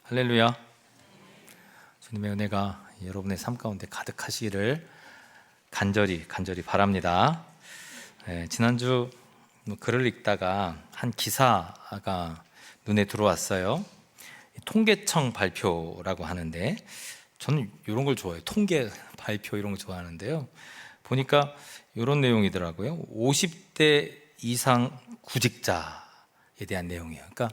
할렐루야. 주님의 은혜가 여러분의 삶 가운데 가득하시기를 간절히 바랍니다. 지난주 글을 읽다가 한 기사가 눈에 들어왔어요. 통계청 발표라고 하는데, 저는 이런 걸 좋아해요. 통계 발표 이런 거 좋아하는데요. 보니까 이런 내용이더라고요. 50대 이상 구직자에 대한 내용이에요. 그러니까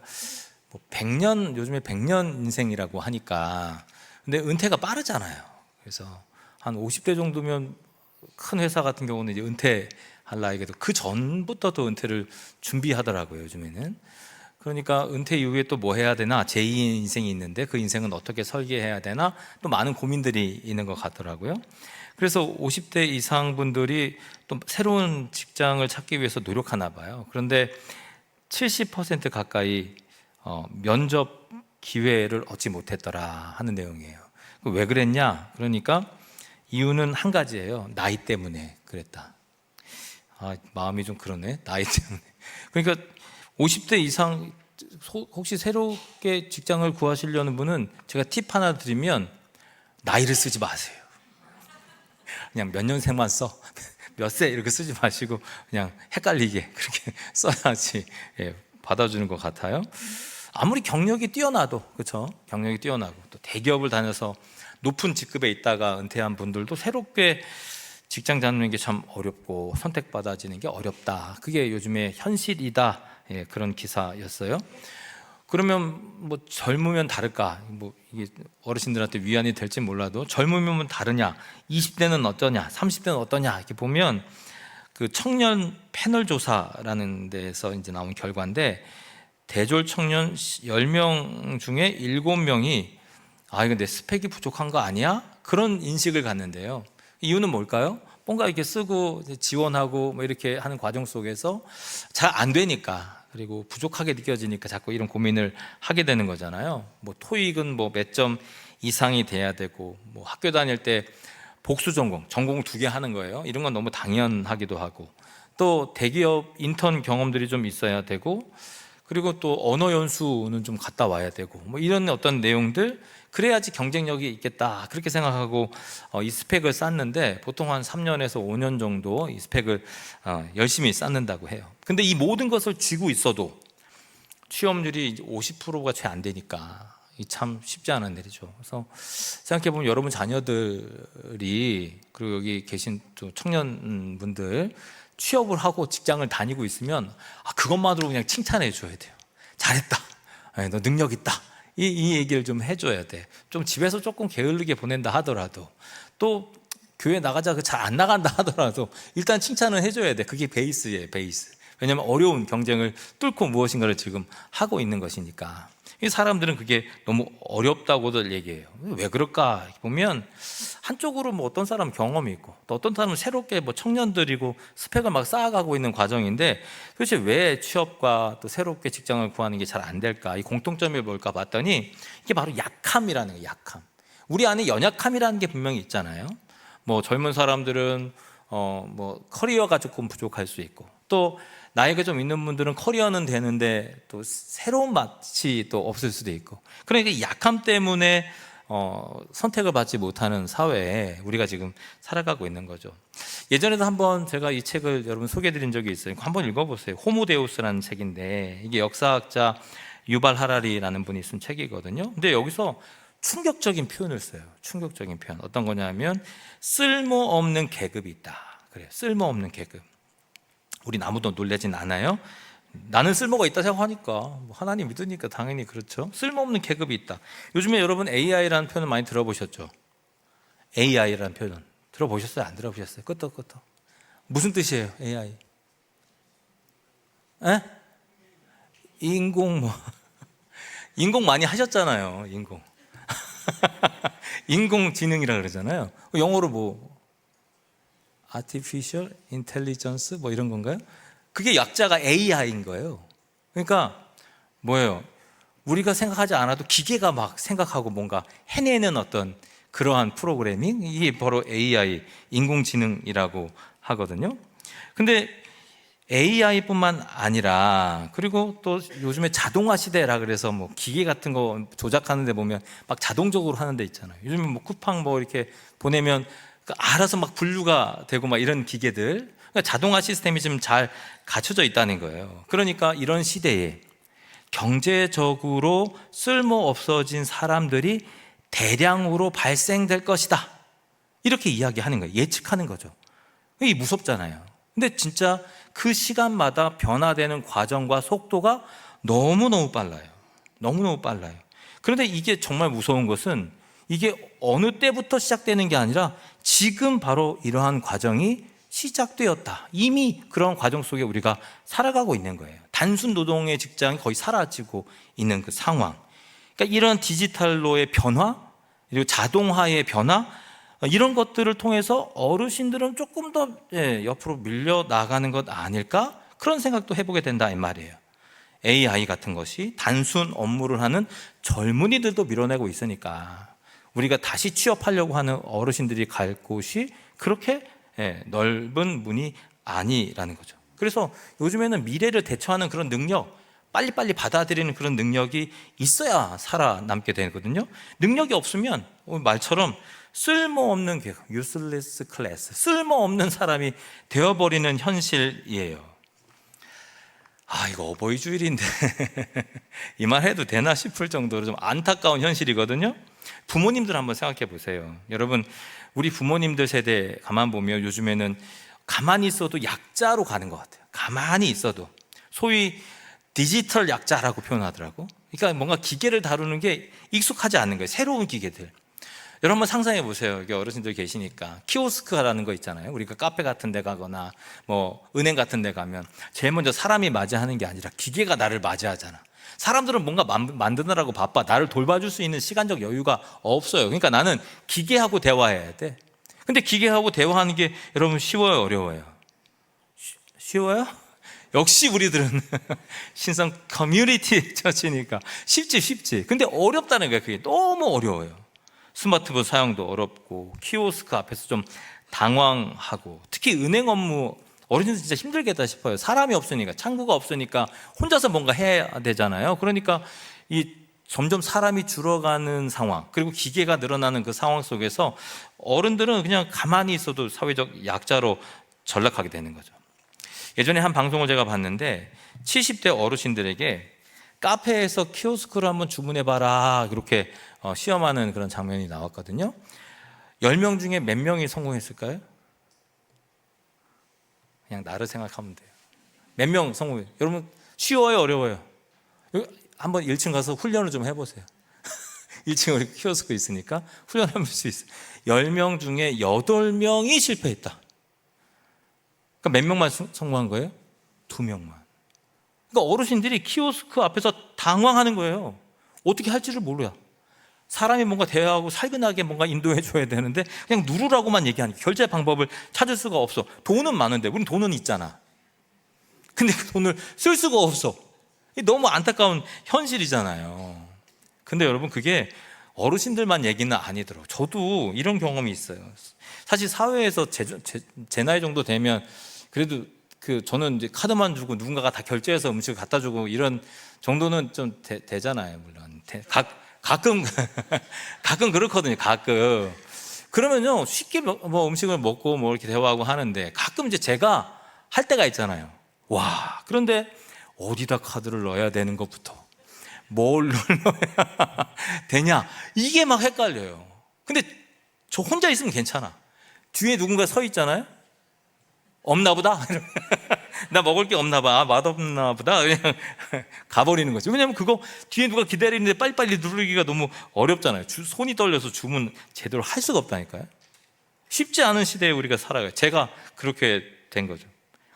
100년, 요즘에 100년 인생이라고 하니까, 근데 은퇴가 빠르잖아요. 그래서 한 50대 정도면 큰 회사 같은 경우는 이제 은퇴할 나이에도 그 전부터도 은퇴를 준비하더라고요, 요즘에는. 그러니까 은퇴 이후에 또 뭐 해야 되나, 제2의 인생이 있는데 그 인생은 어떻게 설계해야 되나, 또 많은 고민들이 있는 것 같더라고요. 그래서 50대 이상 분들이 또 새로운 직장을 찾기 위해서 노력하나 봐요. 그런데 70% 가까이 면접 기회를 얻지 못했더라 하는 내용이에요. 왜 그랬냐? 그러니까 이유는 한 가지예요. 나이 때문에 그랬다. 마음이 좀 그러네. 나이 때문에. 그러니까 50대 이상 혹시 새롭게 직장을 구하시려는 분은 제가 팁 하나 드리면, 나이를 쓰지 마세요. 그냥 몇 년생만 써. 몇 세 이렇게 쓰지 마시고 그냥 헷갈리게 그렇게 써야지 받아주는 것 같아요. 아무리 경력이 뛰어나도, 그렇죠? 경력이 뛰어나고 또 대기업을 다녀서 높은 직급에 있다가 은퇴한 분들도 새롭게 직장 잡는 게 참 어렵고 선택받아지는 게 어렵다. 그게 요즘의 현실이다. 그런 기사였어요. 그러면 뭐 젊으면 다를까? 이게 어르신들한테 위안이 될지 몰라도, 젊으면 다르냐? 20대는 어떠냐? 30대는 어떠냐? 이렇게 보면 그 청년 패널 조사라는 데서 이제 나온 결과인데, 대졸 청년 10명 중에 7명이 이거 내 스펙이 부족한 거 아니야? 그런 인식을 갖는데요. 이유는 뭘까요? 뭔가 이렇게 쓰고 지원하고 뭐 이렇게 하는 과정 속에서 잘 안 되니까, 그리고 부족하게 느껴지니까 자꾸 이런 고민을 하게 되는 거잖아요. 뭐 토익은 뭐 몇 점 이상이 돼야 되고, 뭐 학교 다닐 때 복수 전공 2개 하는 거예요. 이런 건 너무 당연하기도 하고, 또 대기업 인턴 경험들이 좀 있어야 되고, 그리고 또 언어 연수는 좀 갔다 와야 되고, 뭐 이런 어떤 내용들, 그래야지 경쟁력이 있겠다 그렇게 생각하고 이 스펙을 쌓는데, 보통 한 3년에서 5년 정도 이 스펙을 열심히 쌓는다고 해요. 근데 이 모든 것을 쥐고 있어도 취업률이 50%가 채 안 되니까 이 참 쉽지 않은 일이죠. 그래서 생각해보면 여러분 자녀들이, 그리고 여기 계신 청년분들, 취업을 하고 직장을 다니고 있으면 그것만으로 그냥 칭찬해 줘야 돼요. 잘했다, 너 능력 있다, 이 얘기를 좀 해줘야 돼. 좀 집에서 조금 게을르게 보낸다 하더라도, 또 교회 나가자 잘 안 나간다 하더라도 일단 칭찬을 해줘야 돼. 그게 베이스예요, 베이스. 왜냐하면 어려운 경쟁을 뚫고 무엇인가를 지금 하고 있는 것이니까. 이 사람들은 그게 너무 어렵다고들 얘기해요. 왜 그럴까 보면, 한쪽으로 뭐 어떤 사람은 경험이 있고, 또 어떤 사람은 새롭게 뭐 청년들이고 스펙을 막 쌓아가고 있는 과정인데, 도대체 왜 취업과 또 새롭게 직장을 구하는 게 잘 안 될까? 이 공통점이 뭘까 봤더니, 이게 바로 약함이라는 거예요. 약함. 우리 안에 연약함이라는 게 분명히 있잖아요. 뭐 젊은 사람들은 뭐 커리어가 조금 부족할 수 있고, 또 나이가 좀 있는 분들은 커리어는 되는데 또 새로운 맛이 또 없을 수도 있고, 그러니까 약함 때문에 선택을 받지 못하는 사회에 우리가 지금 살아가고 있는 거죠. 예전에도 한번 제가 이 책을 여러분 소개해드린 적이 있어요. 한번 읽어보세요. 호모데우스라는 책인데, 이게 역사학자 유발 하라리라는 분이 쓴 책이거든요. 근데 여기서 충격적인 표현을 써요. 충격적인 표현. 어떤 거냐면, 쓸모없는 계급이 있다. 그래요. 쓸모없는 계급. 우리 아무도 놀라진 않아요. 나는 쓸모가 있다 생각하니까, 뭐 하나님 믿으니까 당연히 그렇죠. 쓸모없는 계급이 있다. 요즘에 여러분 AI라는 표현을 많이 들어보셨죠? AI라는 표현 들어보셨어요? 안 들어보셨어요? 끄떡끄떡. 무슨 뜻이에요, AI? 에? 인공 인공 많이 하셨잖아요. 인공지능이라 그러잖아요. 영어로 뭐 Artificial Intelligence 뭐 이런 건가요? 그게 약자가 AI인 거예요. 그러니까 뭐예요? 우리가 생각하지 않아도 기계가 막 생각하고 뭔가 해내는 어떤 그러한 프로그래밍, 이게 바로 AI, 인공지능이라고 하거든요. 근데 AI뿐만 아니라, 그리고 또 요즘에 자동화 시대라 그래서 뭐 기계 같은 거 조작하는 데 보면 막 자동적으로 하는 데 있잖아요. 요즘에 뭐 쿠팡 뭐 이렇게 보내면 알아서 막 분류가 되고 막 이런 기계들, 그러니까 자동화 시스템이 좀 잘 갖춰져 있다는 거예요. 그러니까 이런 시대에 경제적으로 쓸모 없어진 사람들이 대량으로 발생될 것이다, 이렇게 이야기하는 거예요. 예측하는 거죠. 이게 무섭잖아요. 근데 진짜 그 시간마다 변화되는 과정과 속도가 너무너무 빨라요. 너무너무 빨라요. 그런데 이게 정말 무서운 것은 이게 어느 때부터 시작되는 게 아니라 지금 바로 이러한 과정이 시작되었다. 이미 그런 과정 속에 우리가 살아가고 있는 거예요. 단순 노동의 직장이 거의 사라지고 있는 그 상황. 그러니까 이런 디지털로의 변화, 그리고 자동화의 변화, 이런 것들을 통해서 어르신들은 조금 더 옆으로 밀려 나가는 것 아닐까? 그런 생각도 해보게 된다 이 말이에요. AI 같은 것이 단순 업무를 하는 젊은이들도 밀어내고 있으니까 우리가 다시 취업하려고 하는 어르신들이 갈 곳이 그렇게 넓은 문이 아니라는 거죠. 그래서 요즘에는 미래를 대처하는 그런 능력, 빨리빨리 받아들이는 그런 능력이 있어야 살아남게 되거든요. 능력이 없으면 말처럼 쓸모없는 useless class, 쓸모없는 사람이 되어버리는 현실이에요. 이거 어버이 주일인데 이 말 해도 되나 싶을 정도로 좀 안타까운 현실이거든요. 부모님들 한번 생각해 보세요. 여러분, 우리 부모님들 세대 가만 보면 요즘에는 가만히 있어도 약자로 가는 것 같아요. 가만히 있어도 소위 디지털 약자라고 표현하더라고. 그러니까 뭔가 기계를 다루는 게 익숙하지 않은 거예요. 새로운 기계들. 여러분 한번 상상해 보세요. 여기 어르신들 계시니까 키오스크라는 거 있잖아요. 우리가 카페 같은 데 가거나 뭐 은행 같은 데 가면 제일 먼저 사람이 맞이하는 게 아니라 기계가 나를 맞이하잖아. 사람들은 뭔가 만드느라고 바빠. 나를 돌봐줄 수 있는 시간적 여유가 없어요. 그러니까 나는 기계하고 대화해야 돼. 근데 기계하고 대화하는 게 여러분 쉬워요, 어려워요? 쉬워요? 역시 우리들은 신성 커뮤니티 처치니까 쉽지. 근데 어렵다는 거예요. 그게 너무 어려워요. 스마트폰 사용도 어렵고 키오스크 앞에서 좀 당황하고, 특히 은행 업무 어르신들 진짜 힘들겠다 싶어요. 사람이 없으니까, 창구가 없으니까 혼자서 뭔가 해야 되잖아요. 그러니까 이 점점 사람이 줄어가는 상황, 그리고 기계가 늘어나는 그 상황 속에서 어른들은 그냥 가만히 있어도 사회적 약자로 전락하게 되는 거죠. 예전에 한 방송을 제가 봤는데 70대 어르신들에게 카페에서 키오스크를 한번 주문해봐라, 이렇게 시험하는 그런 장면이 나왔거든요. 10명 중에 몇 명이 성공했을까요? 그냥 나를 생각하면 돼요. 몇 명 성공해요? 여러분, 쉬워요, 어려워요? 한번 1층 가서 훈련을 좀 해보세요. 1층에 우리 키오스크 있으니까 훈련해볼 수 있어요. 10명 중에 8명이 실패했다. 그러니까 몇 명만 성공한 거예요? 2명만. 그러니까 어르신들이 키오스크 앞에서 당황하는 거예요. 어떻게 할지를 몰라요. 사람이 뭔가 대화하고 살근하게 뭔가 인도해 줘야 되는데 그냥 누르라고만 얘기하니까 결제 방법을 찾을 수가 없어. 돈은 많은데, 우린 돈은 있잖아. 근데 그 돈을 쓸 수가 없어. 너무 안타까운 현실이잖아요. 근데 여러분, 그게 어르신들만 얘기는 아니더라고요. 저도 이런 경험이 있어요. 사실 사회에서 제 나이 정도 되면 그래도 저는 이제 카드만 주고 누군가가 다 결제해서 음식을 갖다 주고 이런 정도는 좀 되잖아요. 물론 가끔 가끔 그렇거든요. 가끔 그러면요 쉽게 뭐 음식을 먹고 뭐 이렇게 대화하고 하는데, 가끔 이제 제가 할 때가 있잖아요. 와, 그런데 어디다 카드를 넣어야 되는 것부터 뭘 넣어야 되냐, 이게 막 헷갈려요. 근데 저 혼자 있으면 괜찮아. 뒤에 누군가 서 있잖아요. 없나 보다. 나 먹을 게 없나 봐. 맛없나 보다. 그냥 가버리는 거죠. 왜냐하면 그거 뒤에 누가 기다리는데 빨리빨리 누르기가 너무 어렵잖아요. 손이 떨려서 주문 제대로 할 수가 없다니까요. 쉽지 않은 시대에 우리가 살아가요. 제가 그렇게 된 거죠.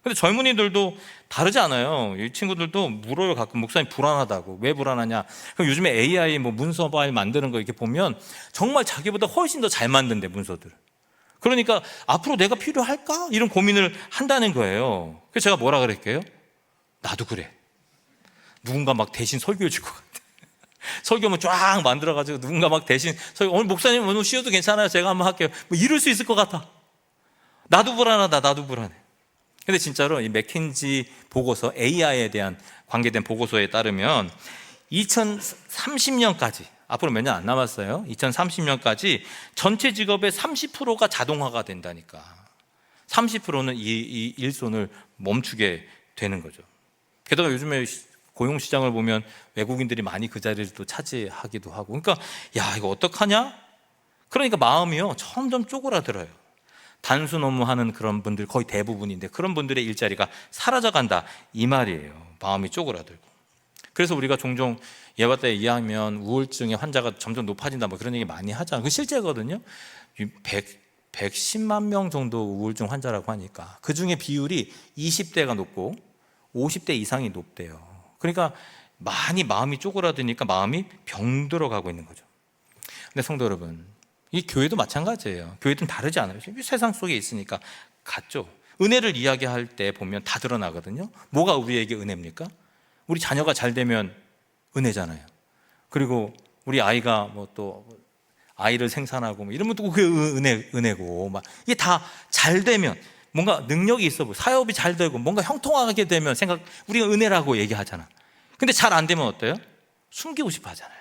근데 젊은이들도 다르지 않아요. 이 친구들도 물어요. 가끔 목사님 불안하다고. 왜 불안하냐? 그럼 요즘에 AI 뭐 문서 파일 만드는 거 이렇게 보면 정말 자기보다 훨씬 더 잘 만든대, 문서들. 그러니까 앞으로 내가 필요할까? 이런 고민을 한다는 거예요. 그래서 제가 뭐라 그랬게요? 나도 그래. 누군가 막 대신 설교해 줄 것 같아. 설교만 쫙 만들어가지고 누군가 막 대신 오늘 목사님 오늘 쉬어도 괜찮아요. 제가 한번 할게요. 뭐 이럴 수 있을 것 같아. 나도 불안하다. 나도 불안해. 근데 진짜로 이 맥킨지 보고서, AI에 대한 관계된 보고서에 따르면 2030년까지, 앞으로 몇 년 안 남았어요. 2030년까지 전체 직업의 30%가 자동화가 된다니까. 30%는 이 일손을 멈추게 되는 거죠. 게다가 요즘에 고용시장을 보면 외국인들이 많이 그 자리를 또 차지하기도 하고, 그러니까 야, 이거 어떡하냐? 그러니까 마음이요 점점 쪼그라들어요. 단순 업무하는 그런 분들 거의 대부분인데 그런 분들의 일자리가 사라져간다 이 말이에요. 마음이 쪼그라들고. 그래서 우리가 종종 예바다에 이해하면 우울증의 환자가 점점 높아진다 뭐 그런 얘기 많이 하잖아요. 그 실제거든요. 110만 명 정도 우울증 환자라고 하니까 그 중에 비율이 20대가 높고 50대 이상이 높대요. 그러니까 많이 마음이 쪼그라드니까 마음이 병들어 가고 있는 거죠. 근데 성도 여러분, 이 교회도 마찬가지예요. 교회든 다르지 않아요. 세상 속에 있으니까 같죠. 은혜를 이야기할 때 보면 다 드러나거든요. 뭐가 우리에게 은혜입니까? 우리 자녀가 잘 되면 은혜잖아요. 그리고 우리 아이가 뭐 또 아이를 생산하고 뭐 이러면 또 그게 은혜고, 막 이게 다 잘 되면 뭔가 능력이 있어 보고 사업이 잘 되고 뭔가 형통하게 되면 우리가 은혜라고 얘기하잖아. 근데 잘 안 되면 어때요? 숨기고 싶어 하잖아요.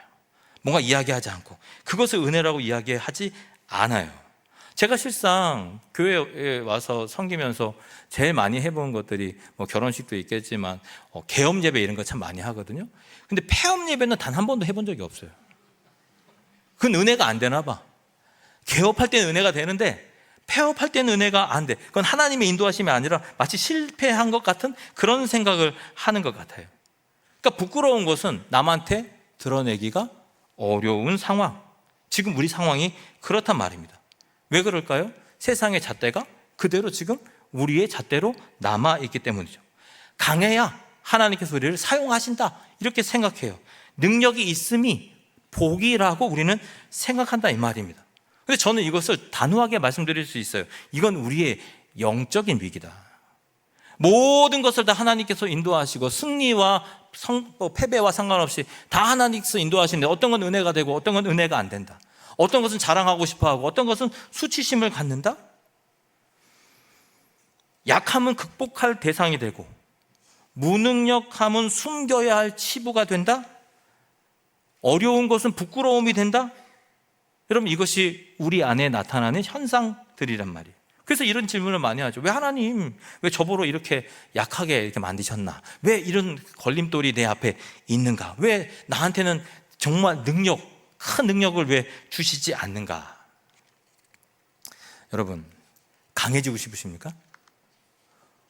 뭔가 이야기하지 않고 그것을 은혜라고 이야기하지 않아요. 제가 실상 교회에 와서 섬기면서 제일 많이 해본 것들이 뭐 결혼식도 있겠지만 개업 예배 이런 거 참 많이 하거든요. 근데 폐업 예배는 단 한 번도 해본 적이 없어요. 그건 은혜가 안 되나 봐. 개업할 때는 은혜가 되는데 폐업할 때는 은혜가 안 돼. 그건 하나님의 인도하심이 아니라 마치 실패한 것 같은 그런 생각을 하는 것 같아요. 그러니까 부끄러운 것은 남한테 드러내기가 어려운 상황. 지금 우리 상황이 그렇단 말입니다. 왜 그럴까요? 세상의 잣대가 그대로 지금 우리의 잣대로 남아있기 때문이죠. 강해야 하나님께서 우리를 사용하신다 이렇게 생각해요. 능력이 있음이 복이라고 우리는 생각한다 이 말입니다. 근데 저는 이것을 단호하게 말씀드릴 수 있어요. 이건 우리의 영적인 위기다. 모든 것을 다 하나님께서 인도하시고 승리와 패배와 상관없이 다 하나님께서 인도하시는데 어떤 건 은혜가 되고 어떤 건 은혜가 안 된다. 어떤 것은 자랑하고 싶어하고 어떤 것은 수치심을 갖는다. 약함은 극복할 대상이 되고 무능력함은 숨겨야 할 치부가 된다. 어려운 것은 부끄러움이 된다. 여러분, 이것이 우리 안에 나타나는 현상들이란 말이에요. 그래서 이런 질문을 많이 하죠. 왜 하나님, 왜 저보러 이렇게 약하게 이렇게 만드셨나? 왜 이런 걸림돌이 내 앞에 있는가? 왜 나한테는 정말 큰 능력을 왜 주시지 않는가? 여러분, 강해지고 싶으십니까?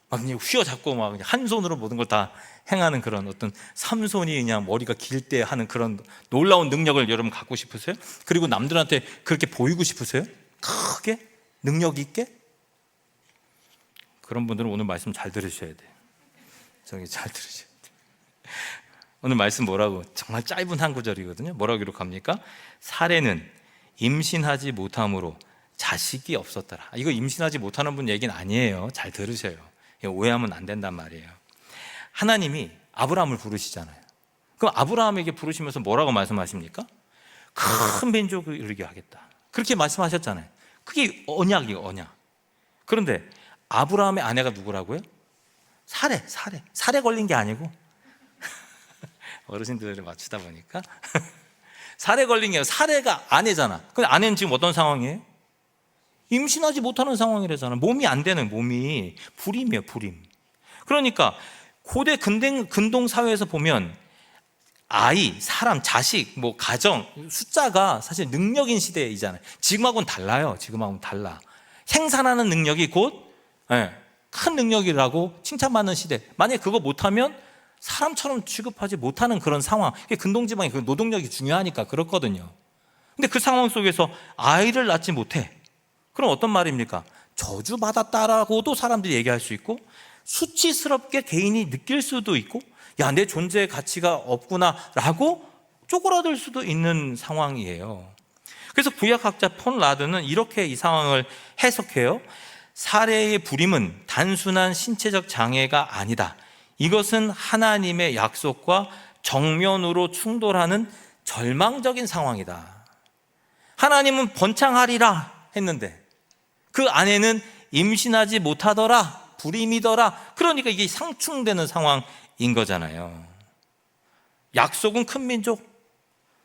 막 그냥 휘어잡고 막 그냥 한 손으로 모든 걸 다 행하는 그런 어떤 삼손이 그냥 머리가 길 때 하는 그런 놀라운 능력을 여러분 갖고 싶으세요? 그리고 남들한테 그렇게 보이고 싶으세요? 크게? 능력 있게? 그런 분들은 오늘 말씀 잘 들으셔야 돼요. 잘 들으셔야 돼요. 오늘 말씀 뭐라고? 정말 짧은 한 구절이거든요. 뭐라고 기록합니까? 사례는 임신하지 못함으로 자식이 없었더라. 이거 임신하지 못하는 분 얘기는 아니에요. 잘 들으셔요. 오해하면 안 된단 말이에요. 하나님이 아브라함을 부르시잖아요. 그럼 아브라함에게 부르시면서 뭐라고 말씀하십니까? 큰 민족을 이루게 하겠다. 그렇게 말씀하셨잖아요. 그게 언약이에요, 언약. 그런데 아브라함의 아내가 누구라고요? 사례 걸린 게 아니고 어르신들을 맞추다 보니까 사례 걸린 게 아니라 사례가 아내잖아. 근데 아내는 지금 어떤 상황이에요? 임신하지 못하는 상황이라잖아. 몸이 안 되는 몸이 불임이에요, 불임. 그러니까 고대 근동 사회에서 보면 아이, 사람, 자식, 뭐 가정, 숫자가 사실 능력인 시대이잖아요. 지금하고는 달라요. 지금하고는 달라. 생산하는 능력이 곧 큰 능력이라고 칭찬받는 시대. 만약에 그거 못하면 사람처럼 취급하지 못하는 그런 상황. 근동지방에 그 노동력이 중요하니까 그렇거든요. 근데 그 상황 속에서 아이를 낳지 못해. 그럼 어떤 말입니까? 저주받았다라고도 사람들이 얘기할 수 있고 수치스럽게 개인이 느낄 수도 있고 야, 내 존재의 가치가 없구나라고 쪼그라들 수도 있는 상황이에요. 그래서 구약학자 폰 라드는 이렇게 이 상황을 해석해요. 사례의 불임은 단순한 신체적 장애가 아니다. 이것은 하나님의 약속과 정면으로 충돌하는 절망적인 상황이다. 하나님은 번창하리라 했는데 그 아내는 임신하지 못하더라 불임이더라. 그러니까 이게 상충되는 상황인 거잖아요. 약속은 큰 민족,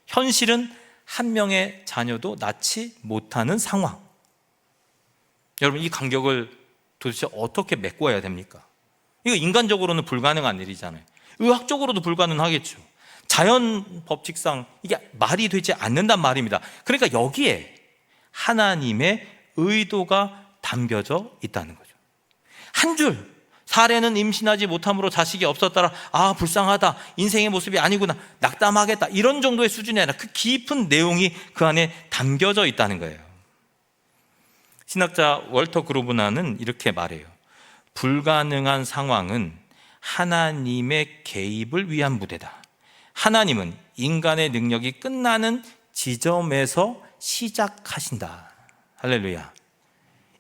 현실은 한 명의 자녀도 낳지 못하는 상황. 여러분, 이 간격을 도대체 어떻게 메꿔야 됩니까? 이거 인간적으로는 불가능한 일이잖아요. 의학적으로도 불가능하겠죠. 자연 법칙상 이게 말이 되지 않는단 말입니다. 그러니까 여기에 하나님의 의도가 담겨져 있다는 거죠. 한 줄, 사례는 임신하지 못함으로 자식이 없었더라. 아, 불쌍하다. 인생의 모습이 아니구나. 낙담하겠다. 이런 정도의 수준이 아니라 그 깊은 내용이 그 안에 담겨져 있다는 거예요. 신학자 월터 그로브나는 이렇게 말해요. 불가능한 상황은 하나님의 개입을 위한 무대다. 하나님은 인간의 능력이 끝나는 지점에서 시작하신다. 할렐루야.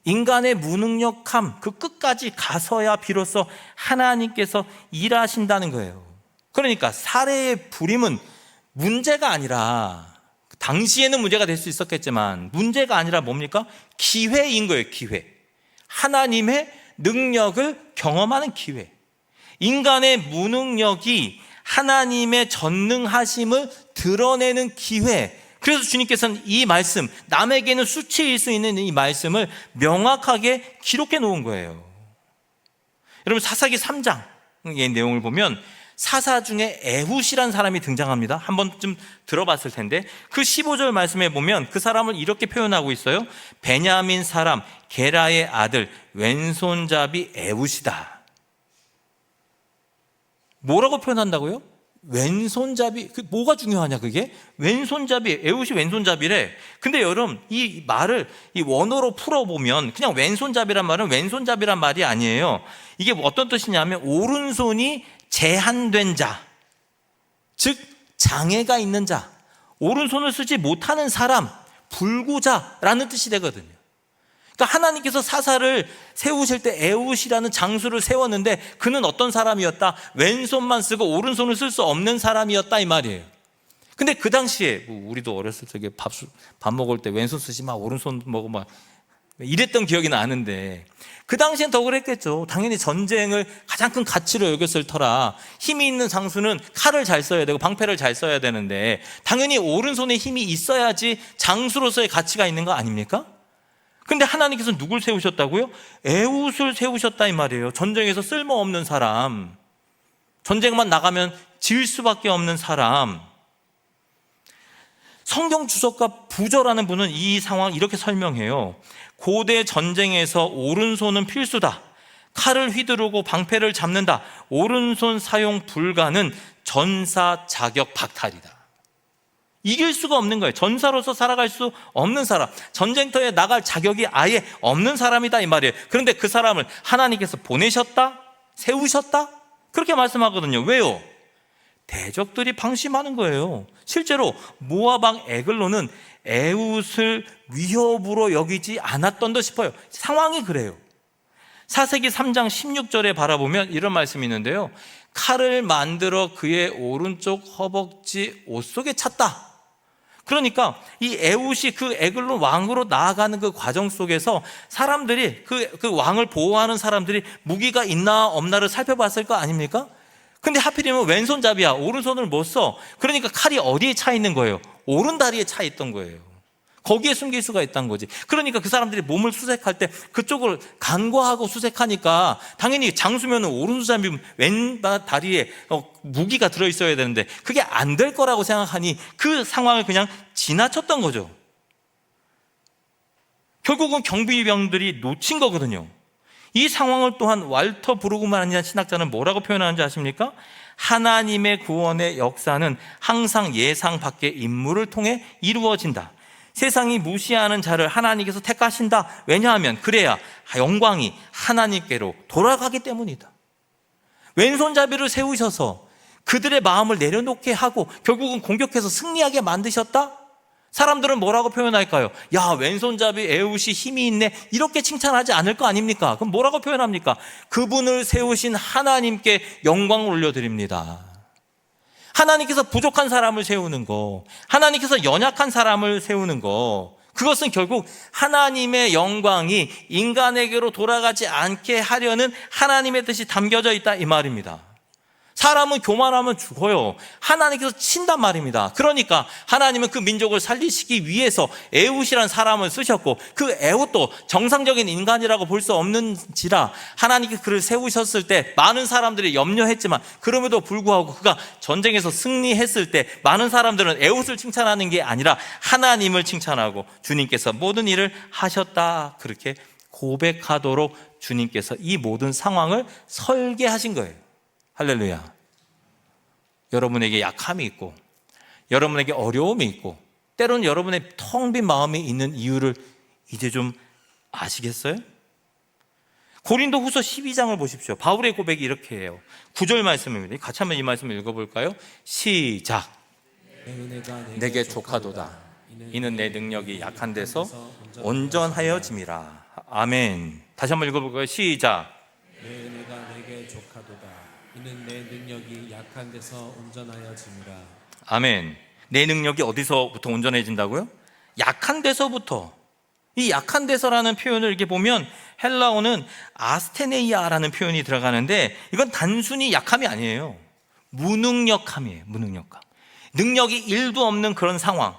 인간의 무능력함 그 끝까지 가서야 비로소 하나님께서 일하신다는 거예요. 그러니까 사례의 불임은 문제가 아니라, 당시에는 문제가 될 수 있었겠지만 문제가 아니라 뭡니까? 기회인 거예요. 기회. 하나님의 능력을 경험하는 기회. 인간의 무능력이 하나님의 전능하심을 드러내는 기회. 그래서 주님께서는 이 말씀, 남에게는 수치일 수 있는 이 말씀을 명확하게 기록해 놓은 거예요. 여러분, 사사기 3장의 내용을 보면 사사 중에 에훗이라는 사람이 등장합니다. 한 번쯤 들어봤을 텐데, 그 15절 말씀에 보면 그 사람을 이렇게 표현하고 있어요. 베냐민 사람 게라의 아들 왼손잡이 에훗이다. 뭐라고 표현한다고요? 왼손잡이. 뭐가 중요하냐 그게? 왼손잡이, 에훗이 왼손잡이래. 근데 여러분, 이 말을 이 원어로 풀어보면 그냥 왼손잡이란 말은 왼손잡이란 말이 아니에요. 이게 어떤 뜻이냐면 오른손이 제한된 자, 즉 장애가 있는 자, 오른손을 쓰지 못하는 사람, 불구자라는 뜻이 되거든요. 그러니까 하나님께서 사사를 세우실 때 에훗이라는 장수를 세웠는데 그는 어떤 사람이었다? 왼손만 쓰고 오른손을 쓸 수 없는 사람이었다 이 말이에요. 근데 그 당시에 우리도 어렸을 적에 밥 먹을 때 왼손 쓰지 마, 오른손 먹어 막 이랬던 기억이 나는데, 그 당시엔 더 그랬겠죠. 당연히 전쟁을 가장 큰 가치로 여겼을 터라 힘이 있는 장수는 칼을 잘 써야 되고 방패를 잘 써야 되는데 당연히 오른손에 힘이 있어야지 장수로서의 가치가 있는 거 아닙니까? 근데 하나님께서 누굴 세우셨다고요? 에훗을 세우셨다 이 말이에요. 전쟁에서 쓸모없는 사람, 전쟁만 나가면 질 수밖에 없는 사람. 성경 주석가 부저라는 분은 이 상황 이렇게 설명해요. 고대 전쟁에서 오른손은 필수다. 칼을 휘두르고 방패를 잡는다. 오른손 사용 불가는 전사 자격 박탈이다. 이길 수가 없는 거예요. 전사로서 살아갈 수 없는 사람, 전쟁터에 나갈 자격이 아예 없는 사람이다 이 말이에요. 그런데 그 사람을 하나님께서 보내셨다? 세우셨다? 그렇게 말씀하거든요. 왜요? 대적들이 방심하는 거예요. 실제로 모압 왕 에글론은 에훗을 위협으로 여기지 않았던 듯 싶어요. 상황이 그래요. 사사기 3장 16절에 바라보면 이런 말씀이 있는데요. 칼을 만들어 그의 오른쪽 허벅지 옷 속에 찼다. 그러니까 이 에훗이 그 에글론 왕으로 나아가는 그 과정 속에서 사람들이 그 왕을 보호하는 사람들이 무기가 있나 없나를 살펴봤을 거 아닙니까? 근데 하필이면 왼손잡이야. 오른손을 못 써. 그러니까 칼이 어디에 차 있는 거예요? 오른다리에 차 있던 거예요. 거기에 숨길 수가 있다는 거지. 그러니까 그 사람들이 몸을 수색할 때 그쪽을 간과하고 수색하니까 당연히 장수면 오른손잡이면 왼다리에 무기가 들어있어야 되는데 그게 안 될 거라고 생각하니 그 상황을 그냥 지나쳤던 거죠. 결국은 경비병들이 놓친 거거든요. 이 상황을 또한 왈터 브루그만이라는 신학자는 뭐라고 표현하는지 아십니까? 하나님의 구원의 역사는 항상 예상 밖의 인물을 통해 이루어진다. 세상이 무시하는 자를 하나님께서 택하신다. 왜냐하면 그래야 영광이 하나님께로 돌아가기 때문이다. 왼손잡이를 세우셔서 그들의 마음을 내려놓게 하고 결국은 공격해서 승리하게 만드셨다? 사람들은 뭐라고 표현할까요? 야, 왼손잡이 에훗이 힘이 있네. 이렇게 칭찬하지 않을 거 아닙니까? 그럼 뭐라고 표현합니까? 그분을 세우신 하나님께 영광을 올려드립니다. 하나님께서 부족한 사람을 세우는 거, 하나님께서 연약한 사람을 세우는 거, 그것은 결국 하나님의 영광이 인간에게로 돌아가지 않게 하려는 하나님의 뜻이 담겨져 있다 이 말입니다. 사람은 교만하면 죽어요. 하나님께서 친단 말입니다. 그러니까 하나님은 그 민족을 살리시기 위해서 에훗이라는 사람을 쓰셨고, 그 에훗도 정상적인 인간이라고 볼 수 없는지라 하나님께서 그를 세우셨을 때 많은 사람들이 염려했지만, 그럼에도 불구하고 그가 전쟁에서 승리했을 때 많은 사람들은 에훗을 칭찬하는 게 아니라 하나님을 칭찬하고 주님께서 모든 일을 하셨다, 그렇게 고백하도록 주님께서 이 모든 상황을 설계하신 거예요. 할렐루야. 여러분에게 약함이 있고, 여러분에게 어려움이 있고, 때로는 여러분의 텅 빈 마음이 있는 이유를 이제 좀 아시겠어요? 고린도 후서 12장을 보십시오. 바울의 고백이 이렇게 해요. 9절 말씀입니다. 같이 한번 이 말씀을 읽어볼까요? 시작. 내게 족하도다. 이는 내 능력이 약한 데서 온전하여짐이라. 아멘. 다시 한번 읽어볼까요? 시작. 내 은혜가 내게 족하도다. 이는 내 능력이 약한 데서 온전하여짐이라. 아멘. 내 능력이 어디서부터 온전해진다고요? 약한 데서부터. 이 약한 데서라는 표현을 이렇게 보면 헬라어는 아스테네이아라는 표현이 들어가는데, 이건 단순히 약함이 아니에요. 무능력함이에요. 무능력함. 능력이 1도 없는 그런 상황,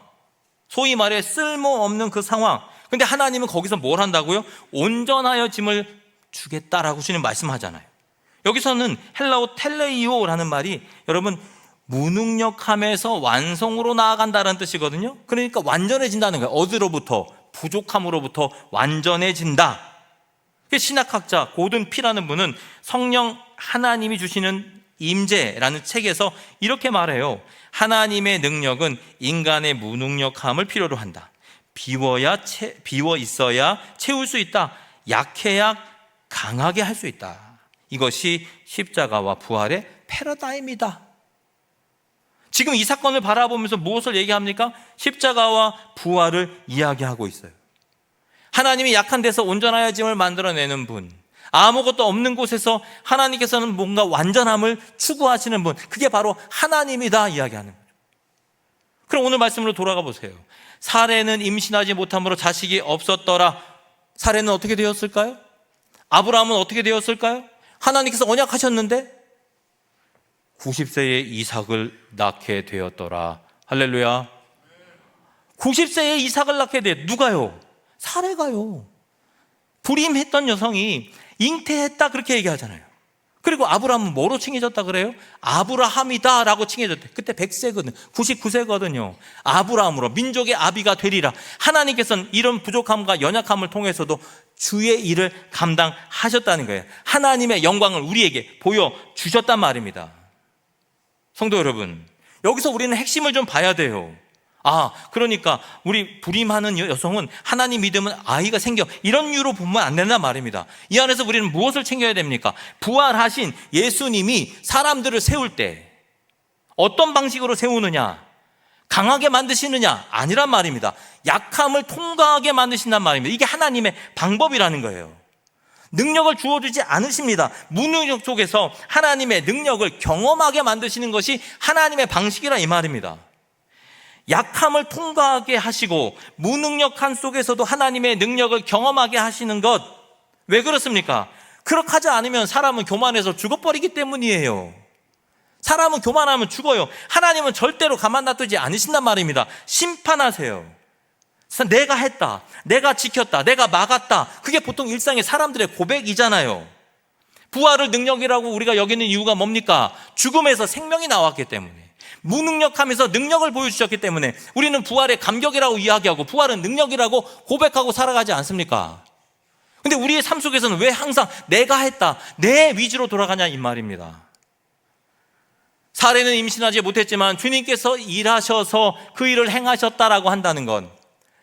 소위 말해 쓸모없는 그 상황. 근데 하나님은 거기서 뭘 한다고요? 온전하여짐을 주겠다라고 주님 말씀하잖아요. 여기서는 헬라어 텔레이오라는 말이 여러분 무능력함에서 완성으로 나아간다는 뜻이거든요. 그러니까 완전해진다는 거예요. 어디로부터? 부족함으로부터 완전해진다. 신학학자 고든 피라는 분은 성령 하나님이 주시는 임재라는 책에서 이렇게 말해요. 하나님의 능력은 인간의 무능력함을 필요로 한다. 비워 있어야 채울 수 있다. 약해야 강하게 할 수 있다. 이것이 십자가와 부활의 패러다임이다. 지금 이 사건을 바라보면서 무엇을 얘기합니까? 십자가와 부활을 이야기하고 있어요. 하나님이 약한 데서 온전하여짐을 만들어내는 분, 아무것도 없는 곳에서 하나님께서는 뭔가 완전함을 추구하시는 분, 그게 바로 하나님이다 이야기하는 거죠. 그럼 오늘 말씀으로 돌아가 보세요. 사레는 임신하지 못함으로 자식이 없었더라. 사레는 어떻게 되었을까요? 아브라함은 어떻게 되었을까요? 하나님께서 언약하셨는데 90세에 이삭을 낳게 되었더라. 할렐루야. 90세에 이삭을 낳게 돼. 누가요? 사레가요. 불임했던 여성이 잉태했다 그렇게 얘기하잖아요. 그리고 아브라함은 뭐로 칭해졌다 그래요? 아브라함이다 라고 칭해졌대. 그때 100세거든요. 99세거든요. 아브라함으로 민족의 아비가 되리라. 하나님께서는 이런 부족함과 연약함을 통해서도 주의 일을 감당하셨다는 거예요. 하나님의 영광을 우리에게 보여주셨단 말입니다. 성도 여러분, 여기서 우리는 핵심을 좀 봐야 돼요. 그러니까 우리 불임하는 여성은 하나님 믿으면 아이가 생겨, 이런 이유로 보면 안 된단 말입니다. 이 안에서 우리는 무엇을 챙겨야 됩니까? 부활하신 예수님이 사람들을 세울 때 어떤 방식으로 세우느냐? 강하게 만드시느냐? 아니란 말입니다. 약함을 통과하게 만드신단 말입니다. 이게 하나님의 방법이라는 거예요. 능력을 주어주지 않으십니다. 무능력 속에서 하나님의 능력을 경험하게 만드시는 것이 하나님의 방식이라 이 말입니다. 약함을 통과하게 하시고 무능력한 속에서도 하나님의 능력을 경험하게 하시는 것, 왜 그렇습니까? 그렇게 하지 않으면 사람은 교만해서 죽어버리기 때문이에요. 사람은 교만하면 죽어요. 하나님은 절대로 가만 놔두지 않으신단 말입니다. 심판하세요. 내가 했다, 내가 지켰다, 내가 막았다. 그게 보통 일상의 사람들의 고백이잖아요. 부활을 능력이라고 우리가 여기는 이유가 뭡니까? 죽음에서 생명이 나왔기 때문에, 무능력하면서 능력을 보여주셨기 때문에 우리는 부활의 감격이라고 이야기하고 부활은 능력이라고 고백하고 살아가지 않습니까? 근데 우리의 삶 속에서는 왜 항상 내가 했다, 내 위주로 돌아가냐 이 말입니다. 사례는 임신하지 못했지만 주님께서 일하셔서 그 일을 행하셨다라고 한다는 건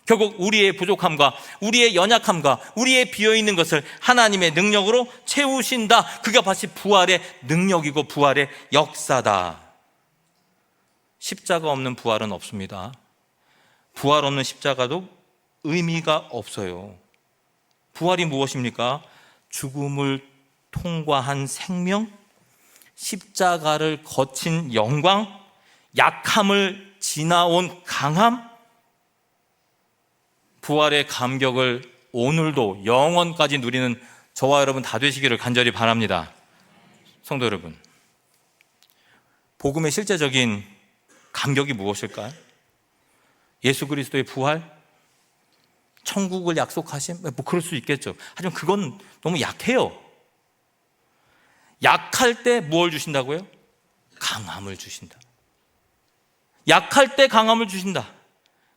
결국 우리의 부족함과 우리의 연약함과 우리의 비어있는 것을 하나님의 능력으로 채우신다. 그게 바로 부활의 능력이고 부활의 역사다. 십자가 없는 부활은 없습니다. 부활 없는 십자가도 의미가 없어요. 부활이 무엇입니까? 죽음을 통과한 생명, 십자가를 거친 영광, 약함을 지나온 강함, 부활의 감격을 오늘도 영원까지 누리는 저와 여러분 다 되시기를 간절히 바랍니다. 성도 여러분, 복음의 실제적인 감격이 무엇일까요? 예수 그리스도의 부활? 천국을 약속하심? 뭐 그럴 수 있겠죠. 하지만 그건 너무 약해요. 약할 때 무엇을 주신다고요? 강함을 주신다. 약할 때 강함을 주신다.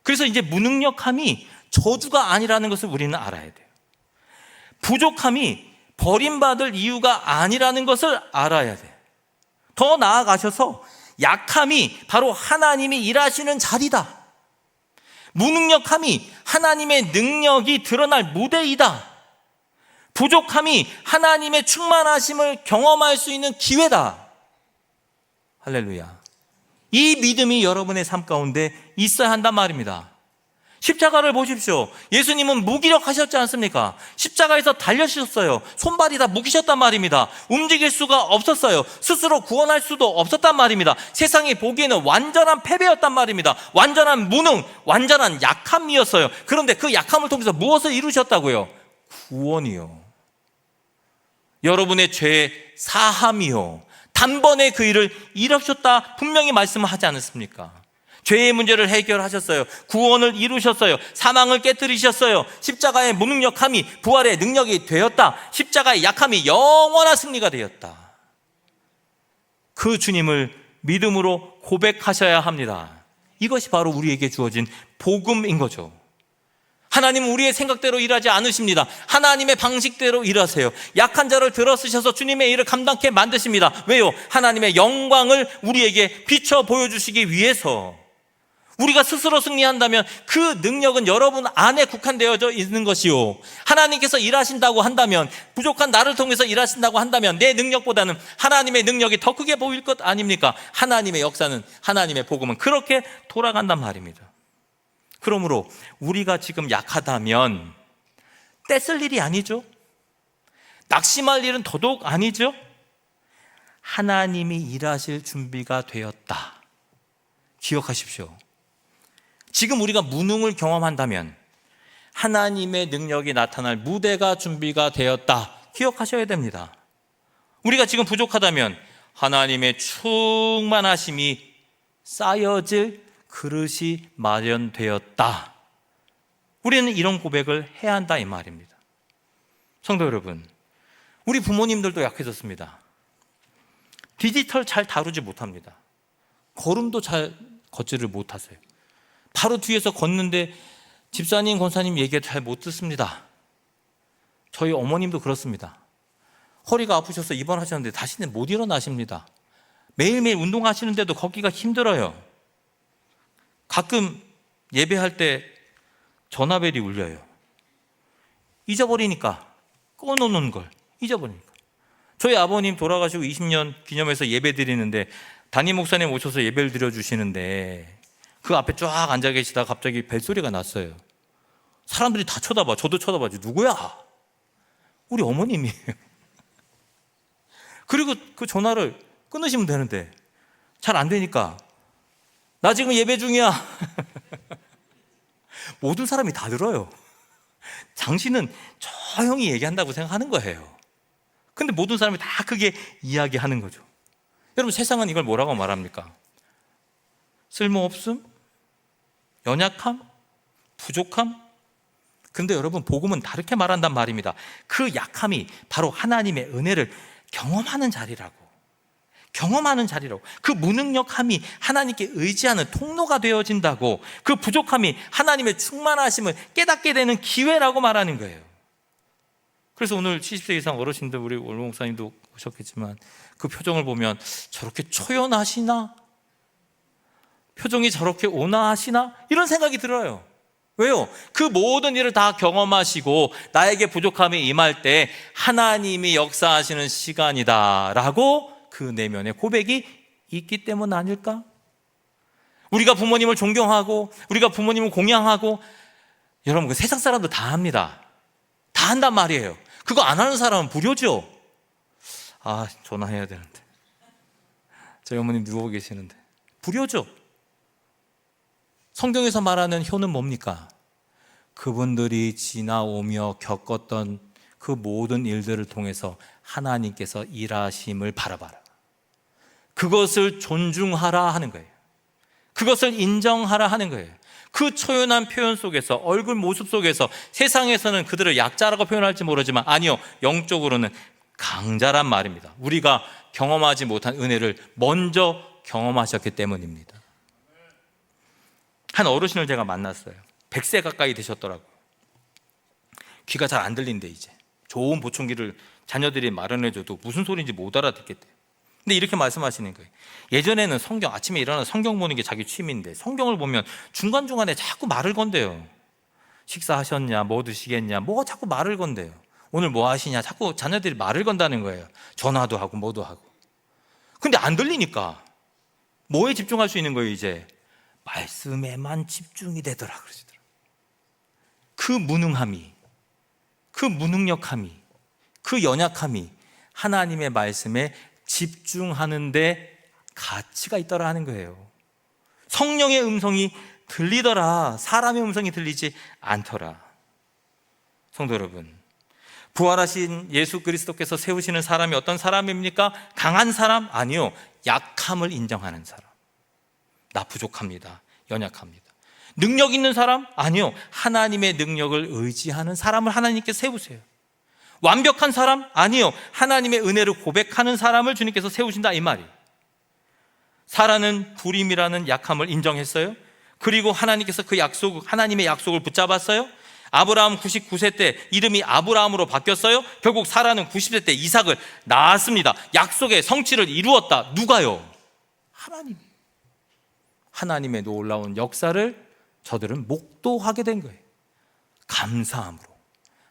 그래서 이제 무능력함이 저주가 아니라는 것을 우리는 알아야 돼요. 부족함이 버림받을 이유가 아니라는 것을 알아야 돼요. 더 나아가셔서 약함이 바로 하나님이 일하시는 자리다. 무능력함이 하나님의 능력이 드러날 무대이다. 부족함이 하나님의 충만하심을 경험할 수 있는 기회다. 할렐루야. 이 믿음이 여러분의 삶 가운데 있어야 한단 말입니다. 십자가를 보십시오. 예수님은 무기력하셨지 않습니까? 십자가에서 달려주셨어요. 손발이 다 묶이셨단 말입니다. 움직일 수가 없었어요. 스스로 구원할 수도 없었단 말입니다. 세상이 보기에는 완전한 패배였단 말입니다. 완전한 무능, 완전한 약함이었어요. 그런데 그 약함을 통해서 무엇을 이루셨다고요? 구원이요. 여러분의 죄 사함이요. 단번에 그 일을 이루셨다 분명히 말씀하지 않았습니까? 죄의 문제를 해결하셨어요. 구원을 이루셨어요. 사망을 깨뜨리셨어요. 십자가의 무능력함이 부활의 능력이 되었다. 십자가의 약함이 영원한 승리가 되었다. 그 주님을 믿음으로 고백하셔야 합니다. 이것이 바로 우리에게 주어진 복음인 거죠. 하나님은 우리의 생각대로 일하지 않으십니다. 하나님의 방식대로 일하세요. 약한 자를 들어쓰셔서 주님의 일을 감당케 만드십니다. 왜요? 하나님의 영광을 우리에게 비춰 보여주시기 위해서. 우리가 스스로 승리한다면 그 능력은 여러분 안에 국한되어져 있는 것이요. 하나님께서 일하신다고 한다면, 부족한 나를 통해서 일하신다고 한다면 내 능력보다는 하나님의 능력이 더 크게 보일 것 아닙니까? 하나님의 역사는, 하나님의 복음은 그렇게 돌아간단 말입니다. 그러므로 우리가 지금 약하다면 떼쓸 일이 아니죠. 낙심할 일은 더더욱 아니죠. 하나님이 일하실 준비가 되었다. 기억하십시오. 지금 우리가 무능을 경험한다면 하나님의 능력이 나타날 무대가 준비가 되었다. 기억하셔야 됩니다. 우리가 지금 부족하다면 하나님의 충만하심이 쌓여질 그릇이 마련되었다. 우리는 이런 고백을 해야 한다 이 말입니다. 성도 여러분, 우리 부모님들도 약해졌습니다. 디지털 잘 다루지 못합니다. 걸음도 잘 걷지를 못하세요. 바로 뒤에서 걷는데 집사님, 권사님 얘기 잘 못 듣습니다. 저희 어머님도 그렇습니다. 허리가 아프셔서 입원하셨는데 다시는 못 일어나십니다. 매일매일 운동하시는데도 걷기가 힘들어요. 가끔 예배할 때 전화벨이 울려요. 잊어버리니까, 꺼놓는 걸 잊어버리니까. 저희 아버님 돌아가시고 20년 기념해서 예배 드리는데 담임 목사님 오셔서 예배를 드려주시는데 그 앞에 쫙 앉아 계시다가 갑자기 벨소리가 났어요. 사람들이 다 쳐다봐. 저도 쳐다봐지. 누구야? 우리 어머님이에요. 그리고 그 전화를 끊으시면 되는데 잘 안 되니까 나 지금 예배 중이야. 모든 사람이 다 들어요. 당신은 조용히 얘기한다고 생각하는 거예요. 근데 모든 사람이 다 크게 이야기하는 거죠. 여러분, 세상은 이걸 뭐라고 말합니까? 쓸모없음? 연약함? 부족함? 근데 여러분, 복음은 다르게 말한단 말입니다. 그 약함이 바로 하나님의 은혜를 경험하는 자리라고. 경험하는 자리라고. 그 무능력함이 하나님께 의지하는 통로가 되어진다고. 그 부족함이 하나님의 충만하심을 깨닫게 되는 기회라고 말하는 거예요. 그래서 오늘 70세 이상 어르신들, 우리 올 목사님도 오셨겠지만 그 표정을 보면 저렇게 초연하시나? 표정이 저렇게 온화하시나? 이런 생각이 들어요. 왜요? 그 모든 일을 다 경험하시고 나에게 부족함이 임할 때 하나님이 역사하시는 시간이다라고 그 내면의 고백이 있기 때문 아닐까? 우리가 부모님을 존경하고 우리가 부모님을 공양하고, 여러분, 그 세상 사람도 다 합니다. 다 한단 말이에요. 그거 안 하는 사람은 불효죠. 아, 전화해야 되는데. 저희 어머님 누워 계시는데. 불효죠. 성경에서 말하는 효는 뭡니까? 그분들이 지나오며 겪었던 그 모든 일들을 통해서 하나님께서 일하심을 바라봐라. 그것을 존중하라 하는 거예요. 그것을 인정하라 하는 거예요. 그 초연한 표현 속에서, 얼굴 모습 속에서 세상에서는 그들을 약자라고 표현할지 모르지만 아니요, 영적으로는 강자란 말입니다. 우리가 경험하지 못한 은혜를 먼저 경험하셨기 때문입니다. 한 어르신을 제가 만났어요. 100세 가까이 되셨더라고요. 귀가 잘 안 들린대. 이제 좋은 보청기를 자녀들이 마련해줘도 무슨 소리인지 못 알아듣겠대요. 근데 이렇게 말씀하시는 거예요. 예전에는 성경, 아침에 일어나서 성경 보는 게 자기 취미인데 성경을 보면 중간중간에 자꾸 말을 건대요. 식사하셨냐, 뭐 드시겠냐, 뭐 자꾸 말을 건대요. 오늘 뭐 하시냐, 자꾸 자녀들이 말을 건다는 거예요. 전화도 하고 뭐도 하고. 근데 안 들리니까 뭐에 집중할 수 있는 거예요? 이제 말씀에만 집중이 되더라 그러시더라고요. 그 무능함이, 그 무능력함이, 그 연약함이 하나님의 말씀에 집중하는데 가치가 있더라 하는 거예요. 성령의 음성이 들리더라, 사람의 음성이 들리지 않더라. 성도 여러분, 부활하신 예수 그리스도께서 세우시는 사람이 어떤 사람입니까? 강한 사람? 아니요, 약함을 인정하는 사람. 나 부족합니다, 연약합니다. 능력 있는 사람? 아니요, 하나님의 능력을 의지하는 사람을 하나님께서 세우세요. 완벽한 사람? 아니요, 하나님의 은혜를 고백하는 사람을 주님께서 세우신다 이 말이에요. 사라는 불임이라는 약함을 인정했어요. 그리고 하나님께서 그 하나님의 약속을 붙잡았어요. 아브라함 99세 때 이름이 아브라함으로 바뀌었어요. 결국 사라는 90세 때 이삭을 낳았습니다. 약속의 성취를 이루었다. 누가요? 하나님. 하나님의 놀라운 역사를 저들은 목도하게 된 거예요. 감사함으로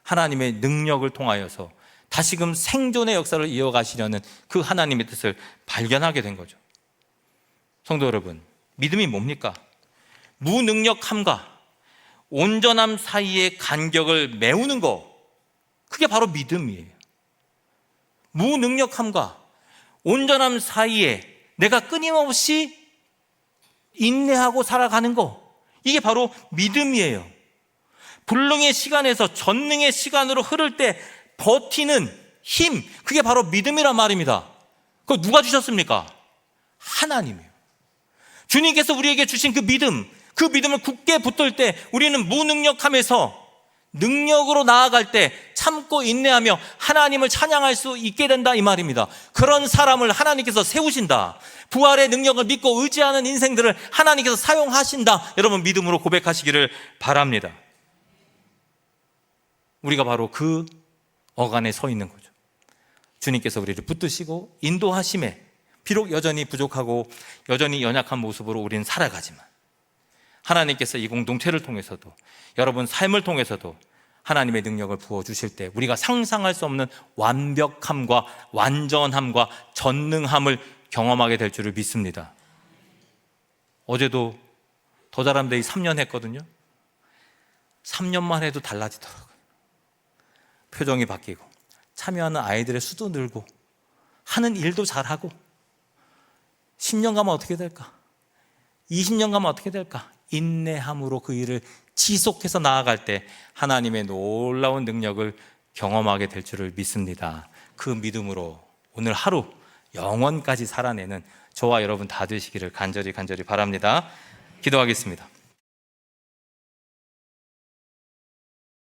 하나님의 능력을 통하여서 다시금 생존의 역사를 이어가시려는 그 하나님의 뜻을 발견하게 된 거죠. 성도 여러분, 믿음이 뭡니까? 무능력함과 온전함 사이의 간격을 메우는 거, 그게 바로 믿음이에요. 무능력함과 온전함 사이에 내가 끊임없이 인내하고 살아가는 거, 이게 바로 믿음이에요. 불능의 시간에서 전능의 시간으로 흐를 때 버티는 힘, 그게 바로 믿음이란 말입니다. 그거 누가 주셨습니까? 하나님이에요. 주님께서 우리에게 주신 그 믿음을 굳게 붙들 때 우리는 무능력함에서 능력으로 나아갈 때 참고 인내하며 하나님을 찬양할 수 있게 된다 이 말입니다. 그런 사람을 하나님께서 세우신다. 부활의 능력을 믿고 의지하는 인생들을 하나님께서 사용하신다. 여러분, 믿음으로 고백하시기를 바랍니다. 우리가 바로 그 어간에 서 있는 거죠. 주님께서 우리를 붙드시고 인도하심에 비록 여전히 부족하고 여전히 연약한 모습으로 우리는 살아가지만 하나님께서 이 공동체를 통해서도, 여러분 삶을 통해서도 하나님의 능력을 부어주실 때 우리가 상상할 수 없는 완벽함과 완전함과 전능함을 경험하게 될 줄을 믿습니다. 어제도 더 잘하면 데이 3년 했거든요. 3년만 해도 달라지더라고요. 표정이 바뀌고 참여하는 아이들의 수도 늘고 하는 일도 잘하고 10년 가면 어떻게 될까? 20년 가면 어떻게 될까? 인내함으로 그 일을 지속해서 나아갈 때 하나님의 놀라운 능력을 경험하게 될 줄을 믿습니다. 그 믿음으로 오늘 하루 영원까지 살아내는 저와 여러분 다 되시기를 간절히 바랍니다. 기도하겠습니다.